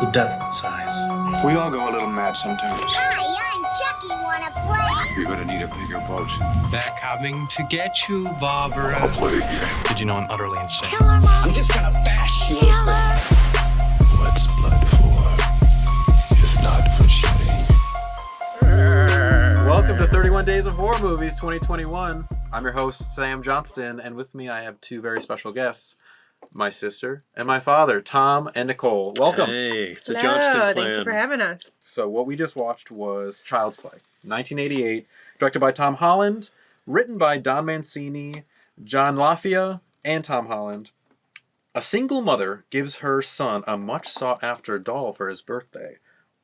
The Deadlights eyes. We all go a little mad sometimes. Hi, I'm Chucky. Wanna play? You're gonna need a bigger boat. They're coming to get you, Barbara. I'll play again. Did you know I'm utterly insane? Killer Mom. I'm just gonna bash you. What's blood for? If not for shedding. Welcome to 31 Days of Horror Movies 2021. I'm your host, Sam Johnston, and with me I have two very special guests, my sister and my father, Tom and Nicole. Welcome. Hey, it's a Hello, Johnston clan. thank you for having us. So what we just watched was Child's Play, 1988, directed by Tom Holland, written by Don Mancini, John Lafia, and Tom Holland. A single mother gives her son a much sought-after doll for his birthday,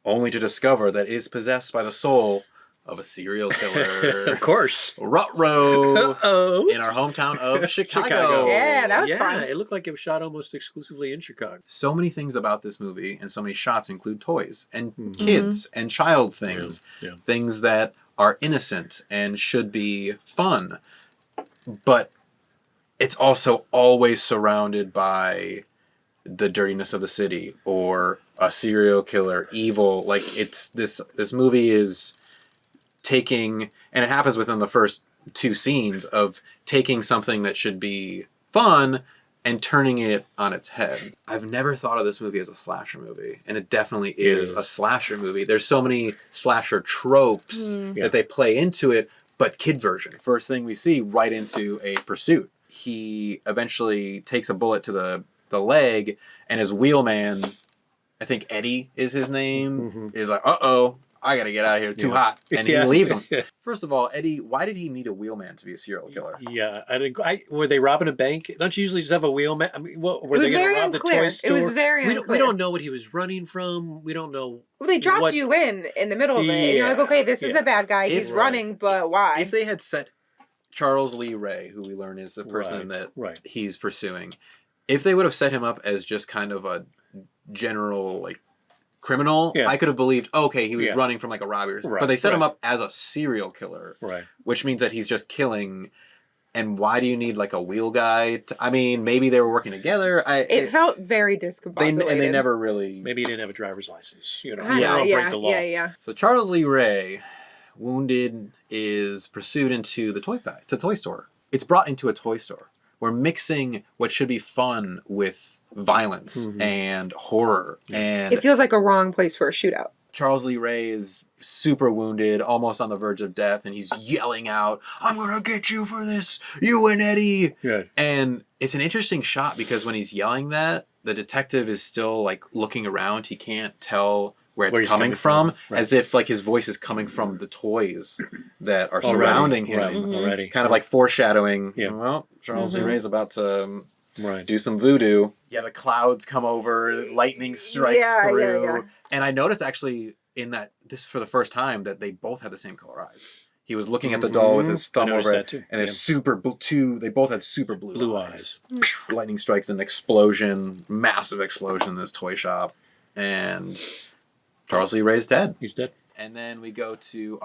only to discover that it is possessed by the soul of a serial killer. Of course. Ruh-roh. In our hometown of Chicago. Yeah, that was yeah, fun. it looked like it was shot almost exclusively in Chicago. So many things about this movie and so many shots include toys and kids and child things. Yeah. Things that are innocent and should be fun. But it's also always surrounded by the dirtiness of the city or a serial killer, evil. Like it's this movie is taking, and it happens within the first two scenes of taking something that should be fun and turning it on its head. I've never thought of this movie as a slasher movie, and it definitely is a slasher movie. There's so many slasher tropes that they play into it, but kid version. First thing we see, right into a pursuit. He eventually takes a bullet to the leg, and his wheelman, I think Eddie is his name, is like, uh-oh, I gotta get out of here, too hot. And he leaves him. First of all, Eddie, why did he need a wheelman to be a serial killer? Yeah, were they robbing a bank? Don't you usually just have a wheelman? I mean, were It was they going very to rob the unclear. toy store? It was very we unclear. don't know what he was running from. We don't know. Well, they dropped what- you in the middle of it. And you're like, okay, this is a bad guy. He's running, but why? If they had set Charles Lee Ray, who we learn is the person that he's pursuing, if they would have set him up as just kind of a general, like, criminal, I could have believed, okay, he was running from like a robbery. But they set him up as a serial killer, which means that he's just killing. And why do you need like a wheel guy? I mean, maybe they were working together. It felt very discombobulated. And they never really... Maybe he didn't have a driver's license. You know, break the law. Yeah. So Charles Lee Ray, wounded, is pursued into the toy store. It's brought into a toy store. We're mixing what should be fun with violence and horror. And it feels like a wrong place for a shootout. Charles Lee Ray is super wounded, almost on the verge of death, and he's yelling out, "I'm gonna get you for this, you and Eddie." Good. And it's an interesting shot because when he's yelling that, the detective is still like looking around. He can't tell where it's coming from, as if like his voice is coming from the toys that are surrounding him. Already. Kind of like foreshadowing, well, Charles Lee Ray's about to do some voodoo. Yeah, the clouds come over, lightning strikes through. Yeah. And I noticed actually in that, this for the first time, that they both had the same color eyes. He was looking at the doll with his thumb over it, and they both had super blue eyes. Lightning strikes, an explosion, massive explosion in this toy shop, and Charles Lee Ray's dead. He's dead. And then we go to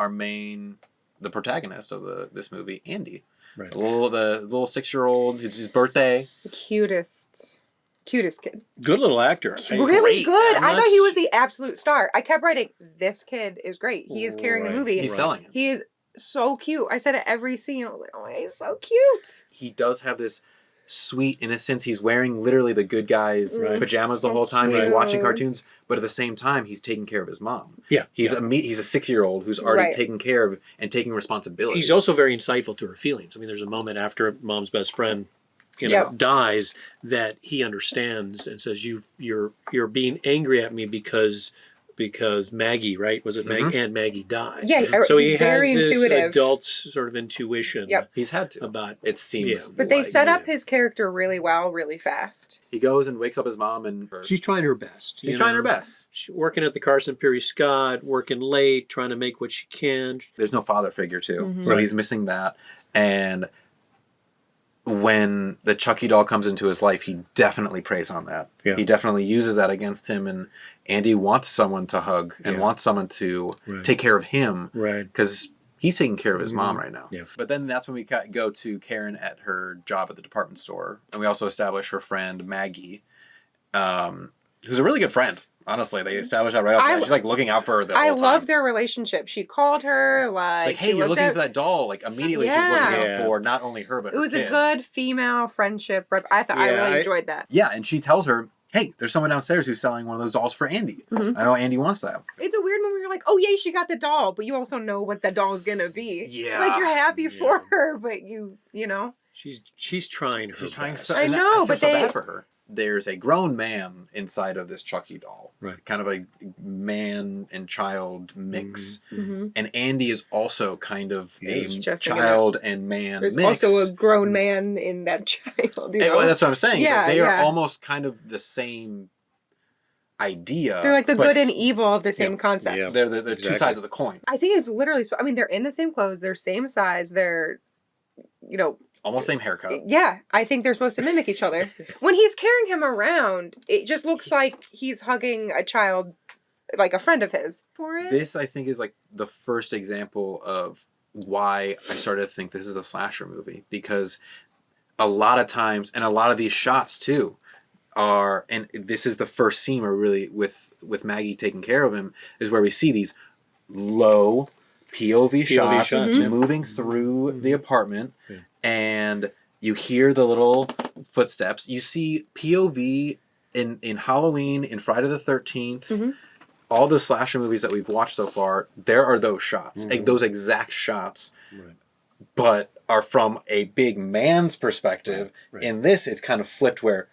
the protagonist of this movie, Andy. Right. The little 6-year-old. It's his birthday. The cutest kid. Good little actor. Really good. I thought he was the absolute star. I kept writing, this kid is great. He is carrying the movie. He's selling it. He is so cute. I said it every scene. I was like, oh, he's so cute. He does have this sweet innocence. He's wearing literally the good guy's pajamas the whole time. He's watching cartoons, but at the same time, he's taking care of his mom. Yeah, he's a 6-year-old who's already taken care of and taking responsibility. He's also very insightful to her feelings. I mean, there's a moment after mom's best friend, dies, that he understands and says, "You're being angry at me because Maggie, right? Was it Maggie? And Maggie died." Yeah, so he very has intuitive. this adult sort of intuition. Yep. He's had to. About it seems. But they set up his character really well, really fast. He goes and wakes up his mom, and she's trying her best. She's trying her best. She's working at the Carson Peary Scott, working late, trying to make what she can. There's no father figure too, so he's missing that. And when the Chucky doll comes into his life, he definitely preys on that. Yeah. He definitely uses that against him, and Andy wants someone to hug and wants someone to take care of him. Right. Because he's taking care of his mom right now. Yeah. But then that's when we go to Karen at her job at the department store. And we also establish her friend, Maggie, who's a really good friend. Honestly, they established that right off the bat. She's like looking out for her the I whole time. love their relationship. She called her like, hey, you're looking for that doll. Like immediately she's looking out for not only her but her It was kid. a good female friendship. I really enjoyed that. Yeah, and she tells her, hey, there's someone downstairs who's selling one of those dolls for Andy. I know Andy wants that. It's a weird one where you're like, oh yay, she got the doll, but you also know what that doll is gonna be. Yeah. Like you're happy for her, but you know. She's trying her best. I know, I but feel so bad for her. There's a grown man inside of this Chucky doll. Right. Kind of a man and child mix. And Andy is also kind of a child and man There's mix. also a grown man in that child. You know? Well, that's what I'm saying. Yeah, they are almost kind of the same idea. They're like the good and evil of the same concept. Yeah. They're the two sides of the coin. I think it's literally, I mean, they're in the same clothes, they're same size, they're, almost same haircut. Yeah, I think they're supposed to mimic each other. When he's carrying him around, it just looks like he's hugging a child, like a friend of his. This, I think, is like the first example of why I started to think this is a slasher movie. Because a lot of times, and a lot of these shots too, are, and this is the first scene where really, with Maggie taking care of him, is where we see these low POV shots moving through the apartment. And you hear the little footsteps. You see POV in Halloween, in Friday the 13th, all the slasher movies that we've watched so far, there are those shots, those exact shots, but are from a big man's perspective. In this, it's kind of flipped where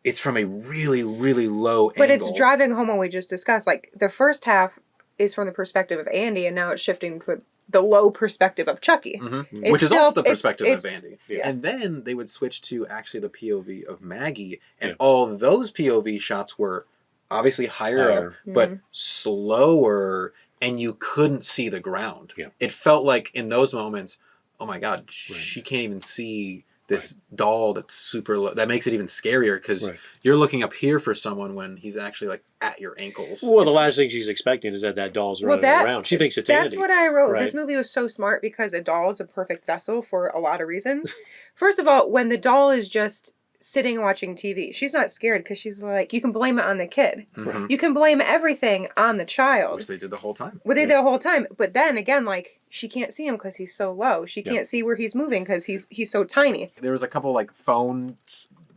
it's from a really, really low angle. But it's driving home what we just discussed. Like, the first half is from the perspective of Andy, and now it's shifting to the low perspective of Chucky. Which is also the perspective of Andy. And then they would switch to actually the POV of Maggie, and all those POV shots were obviously higher up, but slower, and you couldn't see the ground. It felt like in those moments, oh my God, she can't even see this doll that's super low. That makes it even scarier because you're looking up here for someone when he's actually like at your ankles. Well, the last thing she's expecting is that doll's running around. She thinks it's That's Andy. what I wrote. This movie was so smart because a doll is a perfect vessel for a lot of reasons. First of all, when the doll is just sitting watching TV, she's not scared because she's like, you can blame it on the kid. You can blame everything on the child. Which they did the whole time. Well, they did the whole time. But then again, like, she can't see him because he's so low. She can't see where he's moving because he's so tiny. There was a couple like phone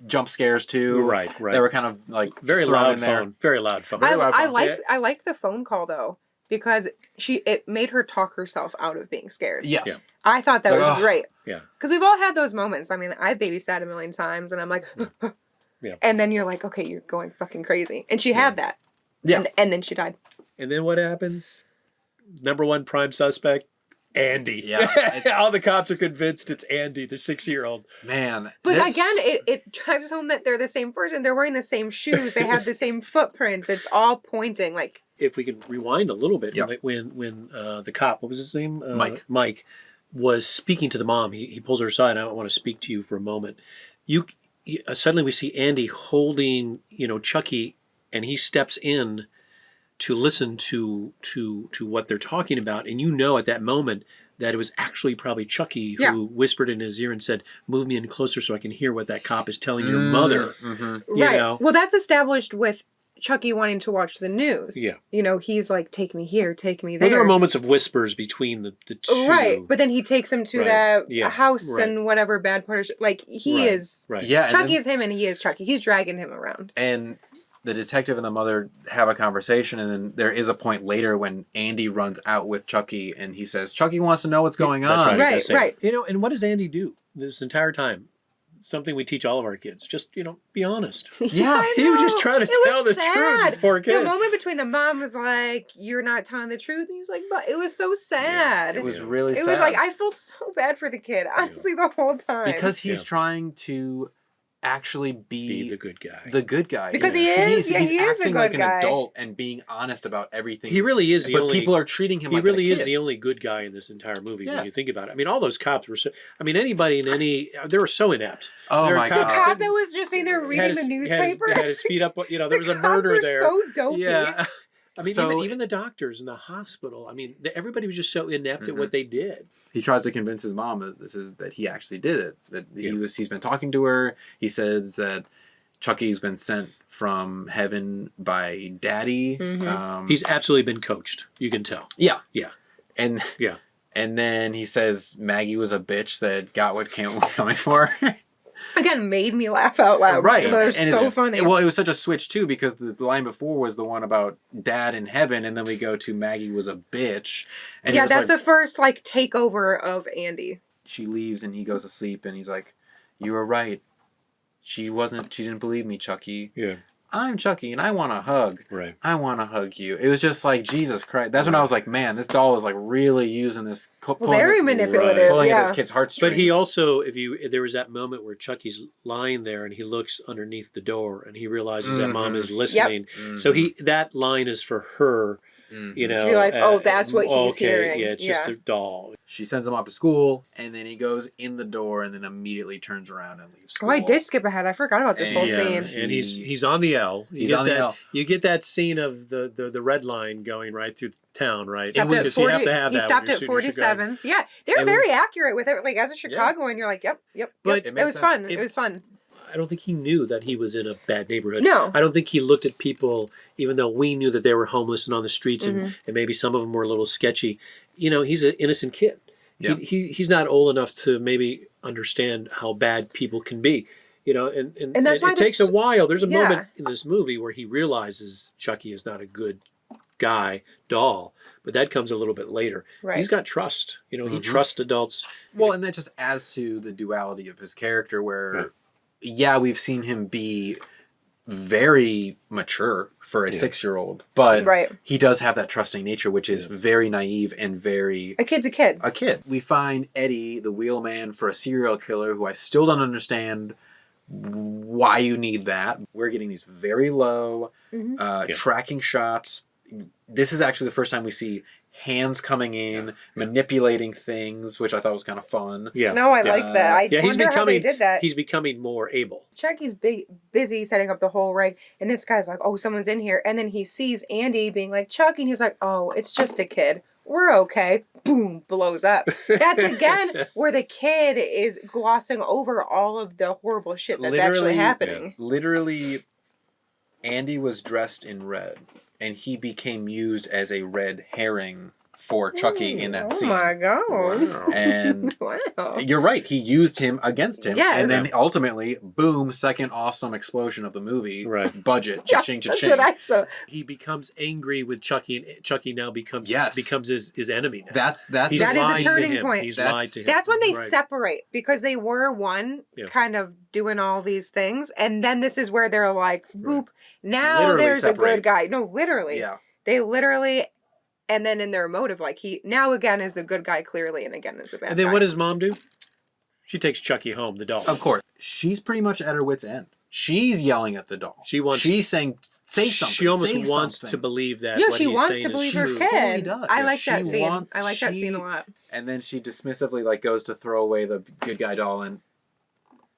jump scares too. Right. They were kind of like very loud phone. Very loud phone. I liked the phone call though because it made her talk herself out of being scared. Yes. Yeah. I thought that was great. Yeah. Because we've all had those moments. I mean, I've babysat a million times and I'm like, and then you're like, okay, you're going fucking crazy. And she had that. Yeah. And then she died. And then what happens? Number one prime suspect, Andy. Yeah. All the cops are convinced it's Andy, the 6-year-old. Man. But again, it drives home that they're the same person. They're wearing the same shoes. They have the same footprints. It's all pointing like. If we could rewind a little bit, when the cop, what was his name? Mike was speaking to the mom. He pulls her aside. I want to speak to you for a moment. Suddenly we see Andy holding, Chucky, and he steps in to listen to what they're talking about, and at that moment that it was actually probably Chucky who whispered in his ear and said, "Move me in closer so I can hear what that cop is telling your mother." Right. Well, that's established with Chucky wanting to watch the news. Yeah. He's like, take me here, take me there. Well, there are moments of whispers between the two. Right. But then he takes him to the house and whatever bad part of like he is. Right. Yeah. Chucky is him and he is Chucky. He's dragging him around. And the detective and the mother have a conversation, and then there is a point later when Andy runs out with Chucky and he says, Chucky wants to know what's going on. Right. And what does Andy do this entire time? Something we teach all of our kids. Just, be honest. Yeah. He would just try to tell the truth, this poor kid. The moment between the mom was like, you're not telling the truth. And he's like, but it was so sad. It was really sad. It was like, I felt so bad for the kid, honestly, the whole time. Because he's trying to actually be the good guy. The good guy. Because he is. He's acting like an adult and being honest about everything. He really is. But people are treating him like a kid. He really is the only good guy in this entire movie when you think about it. I mean, all those cops were so... I mean, anybody in any... They were so inept. Oh, my God. The cop that was just sitting there reading the newspaper. Had his feet up. There was a murder there. So dopey. Yeah. I mean, even the doctors in the hospital. I mean, everybody was just so inept at what they did. He tries to convince his mom that he actually did it. That he's been talking to her. He says that, Chucky's been sent from heaven by Daddy. He's absolutely been coached. You can tell. Yeah. Yeah. And Yeah. and then he says Maggie was a bitch that got what Kim was coming for. Again, made me laugh out loud. Right. It was And so funny. Well, it was such a switch, too, because the line before was the one about Dad in heaven, and then we go to Maggie was a bitch. And yeah, it was that's like, the first, like, takeover of Andy. she leaves, and he goes to sleep, and he's like, you were right. She didn't believe me, Chucky. Yeah. I'm Chucky, and I want a hug. Right. I want to hug you. It was just like, Jesus Christ. That's when I was like, man, this doll is like really using this. Very manipulative, Pulling at yeah. this kid's heartstrings. But he also, there was that moment where Chucky's lying there and he looks underneath the door and he realizes that Mom is listening. So that line is for her, you know. To be like, oh, that's what he's hearing. Yeah, it's just a doll. She sends him off to school, and then he goes in the door and then immediately turns around and leaves school. Oh, I did skip ahead. I forgot about this whole scene. And he's on the L. He's on the L. You get that scene of the red line going right through town, right? He Because you have to have he that. stopped when at you're shooting Chicago. 47th. Yeah, they're very accurate with it. Like, as a Chicagoan, you're like, yep. But It was fun. It was fun. I don't think he knew that he was in a bad neighborhood. No. I don't think he looked at people, even though we knew that they were homeless and on the streets and maybe some of them were a little sketchy. You know, he's an innocent kid. Yeah. He's not old enough to maybe understand how bad people can be. You know, and that's why it takes a while. There's a moment in this movie where he realizes Chucky is not a good doll, but that comes a little bit later. Right. He's got trust. You know, he trusts adults. Well, and that just adds to the duality of his character where, we've seen him be very mature for a 6-year-old, but he does have that trusting nature, which is very naive and very... A kid's a kid. A kid. We find Eddie, the wheelman for a serial killer, who I still don't understand why you need that. We're getting these very low tracking shots. This is actually the first time we see hands coming in, manipulating things, which I thought was kind of fun. Yeah. No, I like that. I wonder how they did that. He's becoming more able. Chucky's busy setting up the whole rig, and this guy's like, oh, someone's in here. And then he sees Andy being like, Chucky, and he's like, oh, it's just a kid. We're okay. Boom, blows up. That's, again, where the kid is glossing over all of the horrible shit that's actually happening. Literally, Andy was dressed in red, and he became used as a red herring for Chucky in that scene. Oh my god. Wow. And you're right, he used him against him. Yes. And then ultimately, boom, second awesome explosion of the movie. Right. Budget. Cha-ching, That's cha-ching. what I saw. He becomes angry with Chucky, and Chucky now becomes his enemy now. That's That is a lied to turning him. point. He's lied to him. That's when they separate, because they were one kind of doing all these things, and then this is where they're like, boop, now Literally there's separate. a good guy. No, literally. Yeah. They literally, and then in their motive, like, he now again is the good guy clearly, and again is the bad guy. And then what does Mom do? She takes Chucky home, the doll. Of course. She's pretty much at her wit's end. She's yelling at the doll. She's saying, say something. She almost wants to believe that. Yeah, what she he's wants saying to is believe her true. kid. Does. I like that She scene. I like that scene a lot. And then she dismissively like goes to throw away the good guy doll, and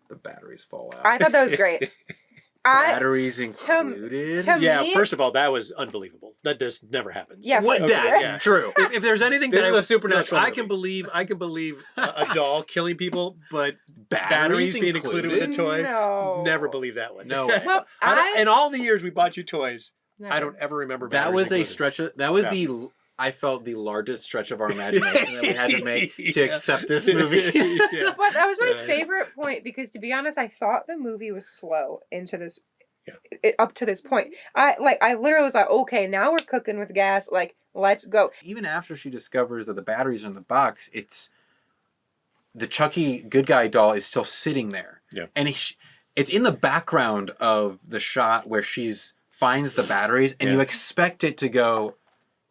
the batteries fall out. I thought that was great. Batteries included. Yeah, me, first of all, that was unbelievable. That just never happens. Yeah, What? That? True. If there's anything This that is a supernatural I movie. can believe a doll killing people, but Batteries being included with a toy. No. Never believe that one. No. Well, In all the years we bought you toys, I don't ever remember. That batteries was a included. stretch. That was I felt the largest stretch of our imagination that we had to make to accept this movie. Yeah. But that was my favorite point, because to be honest, I thought the movie was slow into this. Up to this point, I literally was like, okay, now we're cooking with gas. Like, let's go. Even after she discovers that the batteries are in the box, it's the Chucky good guy doll is still sitting there. Yeah, and it's in the background of the shot where she's finds the batteries, and you expect it to go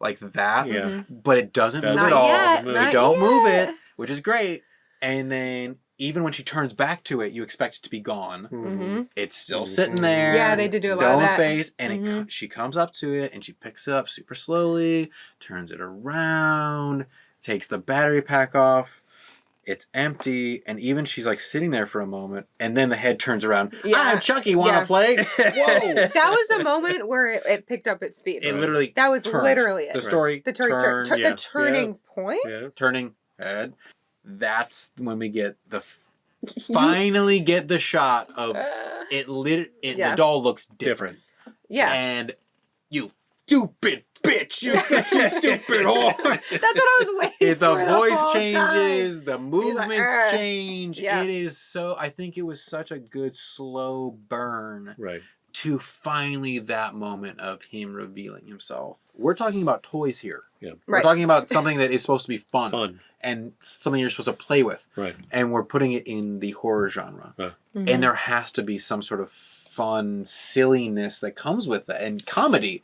like that, but it doesn't move at all. They don't move it, which is great. And then even when she turns back to it, you expect it to be gone. Mm-hmm. It's still sitting there. Yeah, they did do a lot still of in that. face, and she comes up to it, and she picks it up super slowly, turns it around, takes the battery pack off. It's empty, and even she's like sitting there for a moment, and then the head turns around. I'm Chucky, wanna play? Whoa! That was the moment where it picked up its speed. It literally that was turned. literally it. The story the turning point. turning head. That's when we get the finally get the shot of Yeah. the doll looks different. Yeah. And you stupid bitch, you stupid whore. That's what I was waiting The for voice whole changes, time. the movements "Ugh." change. Yeah. It is so. I think it was such a good slow burn Right. to finally that moment of him revealing himself. We're talking about toys here. Yeah. We're Right. talking about something that is supposed to be Fun. and something you're supposed to play with. Right. And we're putting it in the horror genre. Yeah. Mm-hmm. And there has to be some sort of fun silliness that comes with that. And comedy.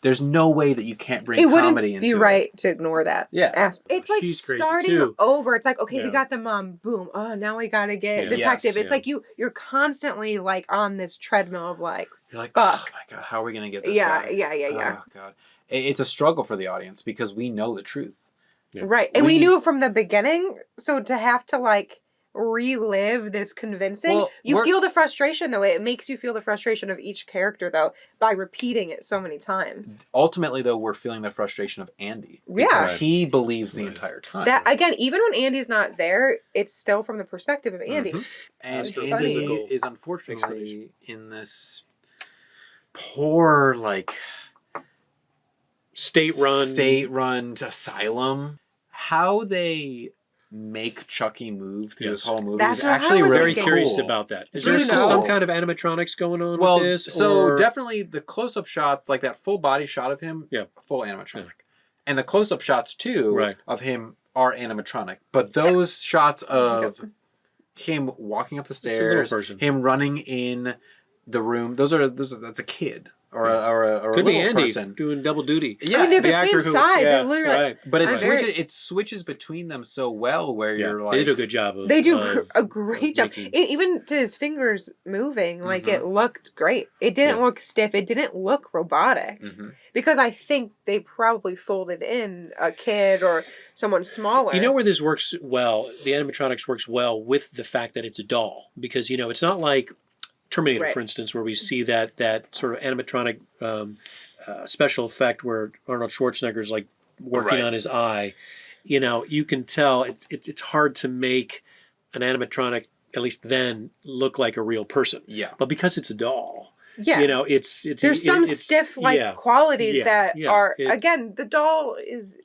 There's no way that you can't bring It comedy wouldn't into be right to ignore that. Yeah. aspect. It's like She's crazy, starting too. over. It's like, okay, Yeah. we got the mom. Boom. Oh, now we gotta get Yeah. detective. Yes, It's yeah. like you're constantly like on this treadmill of like, You're like, Fuck. oh my God, how are we going to get this yeah, guy? yeah. Oh God. It's a struggle for the audience because we know the truth. Yeah. Right. And we We- knew it from the beginning. So to have to like relive this convincing, Well, you we're- feel the frustration though. It makes you feel the frustration of each character though by repeating it so many times. Ultimately, though, we're feeling the frustration of Andy. Yeah. Because Right. he believes the Right. entire time. That again, even when Andy's not there, it's still from the perspective of Andy. Mhm. And It's Andy funny. is unfortunately in this poor, like, state-run asylum. How they make Chucky move through this Yes. whole movie That's is what I actually was really Very thinking. curious cool. about that. Is Do there you some know? kind of animatronics going on Well, with this? so or... definitely the close-up shot, like that full body shot of him, Yeah. full animatronic. And the close-up shots, too, Right. of him are animatronic. But those shots of him walking up the a little stairs, person. him running in the room, that's a kid or a Could be little Andy person. doing double duty. Yeah, I mean, they're the actor same size. yeah, It literally, right. but I'm very- it switches between them so well where Yeah, you're like, they did a good job of. They do of- a great job. making- Even to his fingers moving, like Mm-hmm. it looked great. It didn't Yeah. look stiff. It didn't look robotic. Mhm. Because I think they probably folded in a kid or someone smaller. You know where this works well? The animatronics works well with the fact that it's a doll, because it's not like Terminator, Right. for instance, where we see that sort of animatronic special effect where Arnold Schwarzenegger's like working Right. on his eye. You can tell it's hard to make an animatronic, at least then, look like a real person. yeah. But because it's a doll, yeah. it's There's some it's- stiff yeah. qualities Yeah, that yeah, are it- again the doll is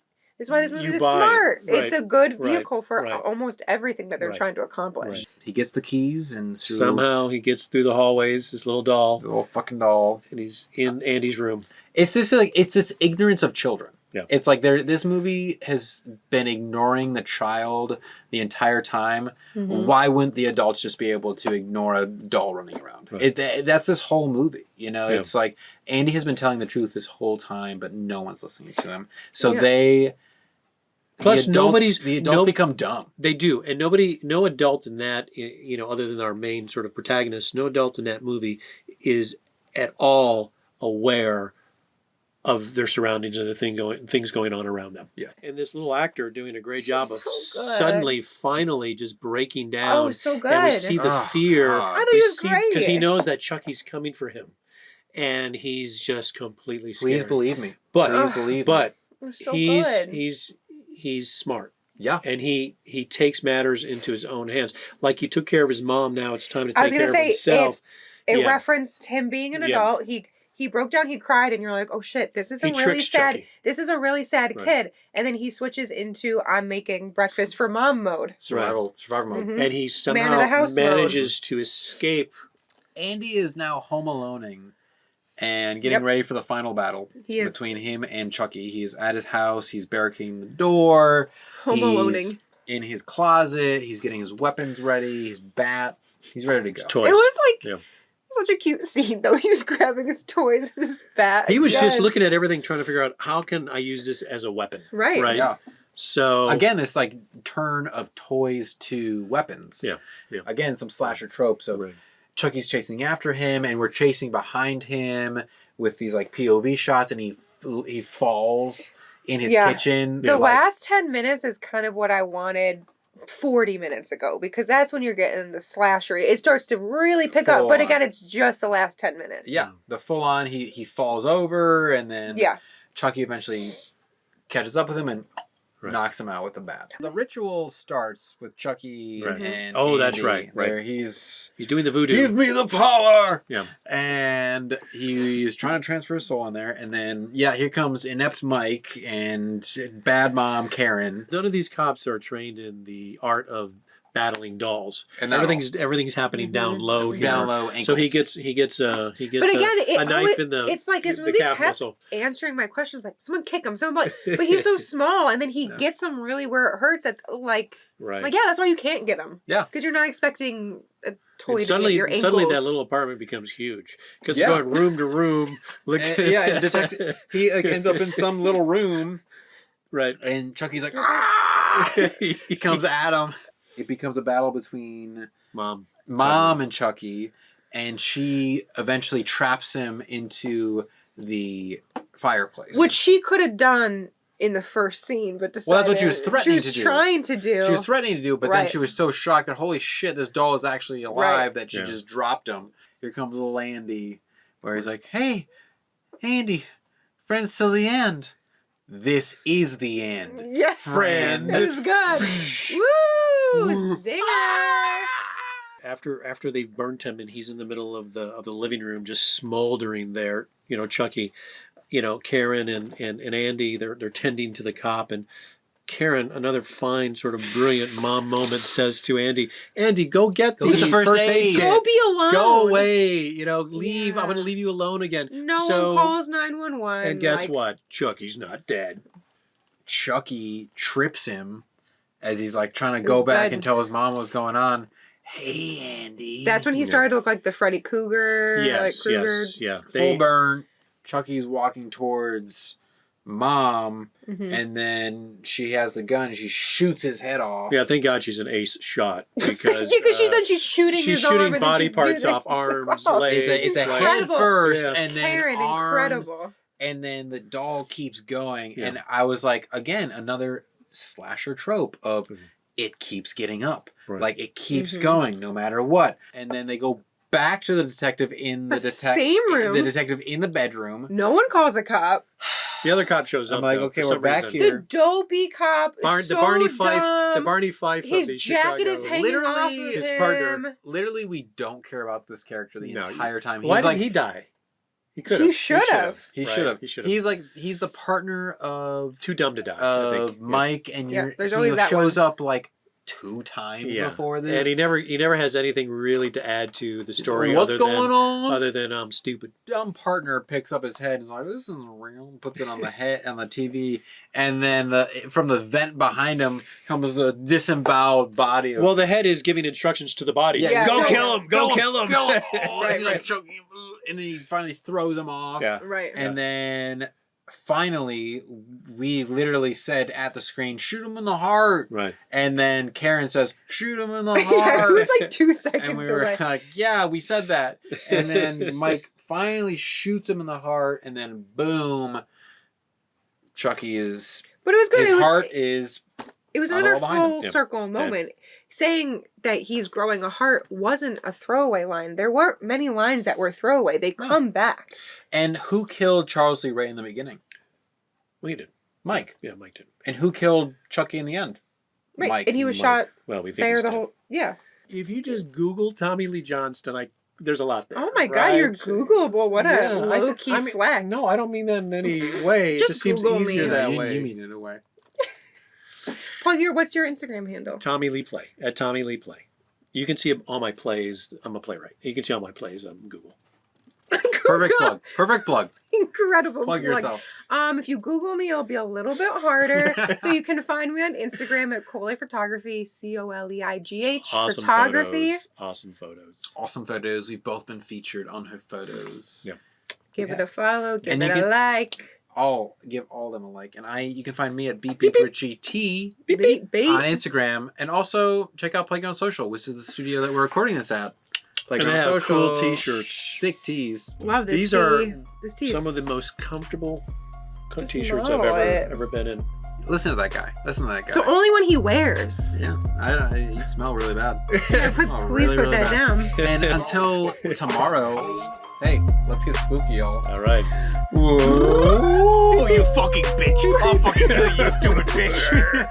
why this movie You is buy it, smart. right, It's a good right, vehicle for right. almost everything that they're Right. trying to accomplish. Right. He gets the keys and through Somehow he gets through the hallways, this little doll, the little fucking doll. and he's in Andy's room. It's this ignorance of children. Yeah. It's like this movie has been ignoring the child the entire time. Mhm. Why wouldn't the adults just be able to ignore a doll running around? Right. That's this whole movie. Yeah. It's like Andy has been telling the truth this whole time, but no one's listening to him. So Yeah. Plus, the nobody's- adults become dumb. They do, and no adult in that, other than our main sort of protagonist, no adult in that movie is at all aware of their surroundings and things going on around them. Yeah. And this little actor doing a great job of So good. suddenly, finally, just breaking down. Oh, so good. And we see the Oh, fear. God. I thought he was great. Because he knows that Chucky's coming for him, and he's just completely scared. Please believe me. But Please believe me. but It was so he's good. he's smart. Yeah. And he takes matters into his own hands. Like he took care of his mom, now it's time to I was take care gonna of say, himself. It Yeah. referenced him being an Yeah. adult. He broke down, he cried, and you're like, oh shit, this is a He really tricks sad Chucky. this is a really sad Right. kid. And then he switches into I'm making breakfast for mom mode. Survival mode. Mhm. And he Man of somehow the house manages to escape. Andy is now home aloneing and getting Yep. ready for the final battle He is. between him and Chucky. He's at his house. He's barricading the door. Home He's aloneing. in his closet. He's getting his weapons ready. His bat. He's ready to go. Toys. It was like Yeah. such a cute scene though. He was grabbing his toys and his bat. He was just Yes. looking at everything, trying to figure out how can I use this as a weapon. Right. Right. Yeah. So Again, this like turn of toys to weapons. Yeah. Yeah. Again, some slasher tropes of Right. Chucky's chasing after him, and we're chasing behind him with these like POV shots, and he falls in his Yeah. kitchen. The Like, last 10 minutes is kind of what I wanted 40 minutes ago because that's when you're getting the slashery. It starts to really pick up, Full but on. again, it's just the last 10 minutes. yeah, the full on. He falls over, and then Yeah. Chucky eventually catches up with him and knocks him out with a bat. The ritual starts with Chucky Right. and Oh, that's Andy, right. where he's doing the voodoo. give me the power. Yeah. And he's trying to transfer his soul in there, and then here comes inept Mike and bad mom Karen. None of these cops are trained in the art of battling dolls, And everything's happening down low here. Down low So he ankles. gets But again, a knife in the it's like this the movie calf kept muscle. answering my questions like, someone kick him, someone but he's so small, and then he gets him really where it hurts at Right. that's why you can't get him. Yeah. Because you're not expecting a toy And to be at your ankles. suddenly that little apartment becomes huge because Yeah. going room to room. And detective, he ends up in some little room, Right. and Chucky's like, "Ah!" He comes at him. It becomes a battle between Mom and Chucky, and she eventually traps him into the fireplace. Which she could have done in the first scene, but decided Well, that's what she was threatening to do. She was trying to do. She was threatening to do, but then Right. she was so shocked that, holy shit, this doll is actually alive, Right. that she Yeah. just dropped him. Here comes little Andy, where he's like, hey, Andy, friends till the end. This is the end. Yeah, Friend. That was good. Woo! Zinger! after they've burnt him and he's in the middle of the living room just smoldering there, Chucky, Karen and Andy, they're tending to the cop, and Karen, another fine sort of brilliant mom moment, says to Andy, go get Go get the first aid. kit. Go be alone. Go away. Leave. Yeah. I'm going to leave you alone again. No So- one calls 911. And guess what? Chucky's not dead. Chucky trips him as he's like trying to It go was back good. and tell his mom what's going on. Hey, Andy. That's when he started to look like the Freddy Krueger. Yes, Krueger. yeah. Full burn. Chucky's walking towards Mom, Mhm. and then she has the gun and she shoots his head off. Yeah, thank God she's an ace shot because she's shooting she's his arm shooting and then body she's parts doing- off, arms, Oh, legs. It's a like- head Incredible. first, Yeah. and then Karen, arms, incredible. and then the doll keeps going. Yeah. And I was like, again, another slasher trope of it keeps getting up. Right. Like it keeps Mhm. going no matter what. And then they go back to the detective in the same room. The detective in the bedroom. No one calls a cop. The other cop shows up. I'm like, though, okay, for we're some back reason. here. The dopey cop is The so Barney Fife. dumb. The Barney Fife His of the jacket Chicago. is hanging Literally, off of his him. partner. Literally, we don't care about this character the No, entire time. He's Why like, did he die? He could He have. should have. he Right, should have. He should have. He's like, he's the partner of Too dumb to die. I think. Mike, and Yeah, you're, there's he always that shows up like 2 times Yeah. before this. And he never has anything really to add to the story. What's other going than, on? Other than stupid. Dumb partner picks up his head and is like, "This isn't real." Puts it on the head on the TV, and then from the vent behind him comes the disemboweled body of Well, the head is giving instructions to the body. Yeah, Go kill kill him. Go kill him. Kill him. Oh, Right, and he's like right. choking him, and then he finally throws him off. Yeah. Right. And then finally, we literally said at the screen, "Shoot him in the heart." Right. And then Karen says, "Shoot him in the Yeah, heart." it was like 2 seconds and we were away. like, "Yeah, we said that." And then Mike finally shoots him in the heart, and then boom, Chucky is But it was good. his It was, heart is it was on the another wall behind him. full Yep. circle moment. Saying that he's growing a heart wasn't a throwaway line. There weren't many lines that were throwaway. They No. come back. And who killed Charles Lee Ray in the beginning? We did. Mike. Yeah, Mike did. And who killed Chucky in the end? Right. Mike. And he was Mike. shot Well, we think there he's the dead. whole. Yeah. If you just Google Tommy Lee Johnston, there's a lot there. Oh my God, you're right? Googleable. What Yeah, a low key flex. No, I don't mean that in any way. Just it just seems Google me. easier that you, way. You mean it away. Paul, what's your Instagram handle? Tommy Lee Play at Tommy Lee Play. You can see all my plays. I'm a playwright. You can see all my plays on Google. Perfect plug. Perfect plug. Incredible. Plug yourself. If you Google me, it'll be a little bit harder. So you can find me on Instagram at Coley Photography, COLEIGH Awesome Photography. photos. Awesome photos. Awesome photos. We've both been featured on her photos. Yeah. Give it a follow. Give And it you a can- like. Give all them a like. And you can find me at BPRichieT Beep, beep. on Instagram. And also check out Playground Social, which is the studio that we're recording this at. Playground And they have Social. cool t-shirts. Sick tees. Love this These tee. are This tee Some is- of the most comfortable Just t-shirts I've model it. ever been in. Listen to that guy. Listen to that guy. So only when he wears. Yeah. You smell really bad. Yeah, Oh, please really, put really that bad. down. And until tomorrow, Hey, let's get spooky, y'all. All right. Whoa, you fucking bitch! I'll fucking kill you, stupid bitch!